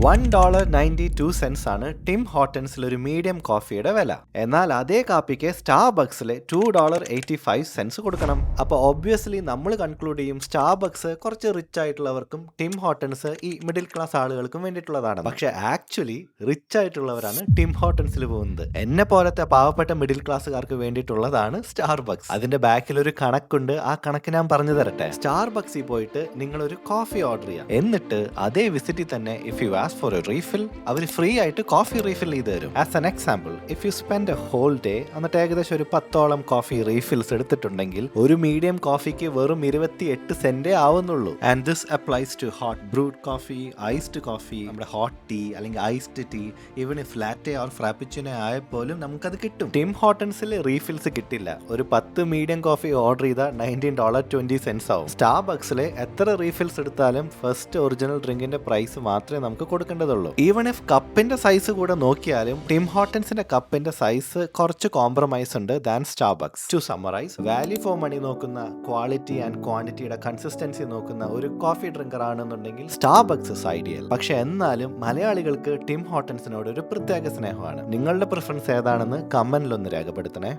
$1.92 ആണ് ടിം ഹോട്ടൻസിൽ ഒരു മീഡിയം കോഫിയുടെ വില. എന്നാൽ അതേ കാപ്പിക്ക് സ്റ്റാർബക്സിലെ $2.85 കൊടുക്കണം. അപ്പോൾ ഒബ്വിയസ്ലി നമ്മൾ കൺക്ലൂഡ് ചെയ്യും സ്റ്റാർബക്സ് കുറച്ച് റിച്ച് ആയിട്ടുള്ളവർക്കും ടിം ഹോട്ടൻസ് ഈ മിഡിൽ ക്ലാസ് ആളുകൾക്കും വേണ്ടിയിട്ടുള്ളതാണ്. പക്ഷെ ആക്ച്വലി റിച്ച് ആയിട്ടുള്ളവരാണ് ടിം ഹോട്ടൻസിൽ പോകുന്നത്. എന്നെ പോലത്തെ പാവപ്പെട്ട മിഡിൽ ക്ലാസ്സുകാർക്ക് വേണ്ടിയിട്ടുള്ളതാണ് സ്റ്റാർബക്സ്. അതിന്റെ ബാക്കിൽ ഒരു കണക്കുണ്ട്, ആ കണക്ക് ഞാൻ പറഞ്ഞു തരട്ടെ. സ്റ്റാർബക്സിൽ പോയിട്ട് നിങ്ങൾ ഒരു കോഫി ഓർഡർ ചെയ്യാം, എന്നിട്ട് അതേ വിസിറ്റിൽ തന്നെ if you ask for a refill അവർ ഫ്രീ ആയിട്ട് കോഫി റീഫിൽ ചെയ്ത് തരും. As an example, if you spend a whole day എന്നിട്ട് ഏകദേശം ഒരു 10ഓളം കോഫി റീഫിൽസ് എടുത്തിട്ടുണ്ടെങ്കിൽ ഒരു മീഡിയം കോഫിക്ക് വെറും 28 സെന്റേ ആവുന്നുള്ളൂ. And this applies to hot brewed coffee, iced coffee, നമ്മുടെ ഹോട്ട് ടീ അല്ലെങ്കിൽ iced tea, even latte or Frappuccino ആയപ്പോലും നമുക്കത് കിട്ടും. ടിം ഹോട്ടൻസിൽ റീഫിൽസ് കിട്ടില്ല. ഒരു 10 മീഡിയം കോഫി ഓർഡർ ചെയ്താൽ $19.20 ആവും. സ്റ്റാർബക്സിലെ എത്ര റീഫിൽസ് എടുത്താലും ഫസ്റ്റ് ഒറിജിനൽ ഡ്രിങ്കിന്റെ പ്രൈസ് മാത്രമേ നമുക്ക് കൊടുക്കേണ്ടതുള്ളൂ. ഈവൺ ഇഫ് കപ്പിന്റെ സൈസ് കൂടെ നോക്കിയാലും ടിം ഹോട്ടൻസിന്റെ കപ്പിന്റെ സൈസ് കുറച്ച് കോംപ്രമൈസ് ഉണ്ട് than Starbucks. To summarize, value for money നോക്കുന്ന, ക്വാളിറ്റി ആൻഡ് ക്വാണ്ടിറ്റിയുടെ കൺസിസ്റ്റൻസി നോക്കുന്ന ഒരു കോഫി ഡ്രിങ്കർ ആണെന്നുണ്ടെങ്കിൽ സ്റ്റാർബക്സ് ഇസ് ഐഡിയൽ. പക്ഷെ എന്നാലും മലയാളികൾക്ക് ടിം ഹോട്ടൻസിനോട് ഒരു പ്രത്യേക സ്നേഹമാണ്. നിങ്ങളുടെ പ്രിഫറൻസ് ഏതാണെന്ന് കമന്റിലൊന്ന് രേഖപ്പെടുത്തണേ.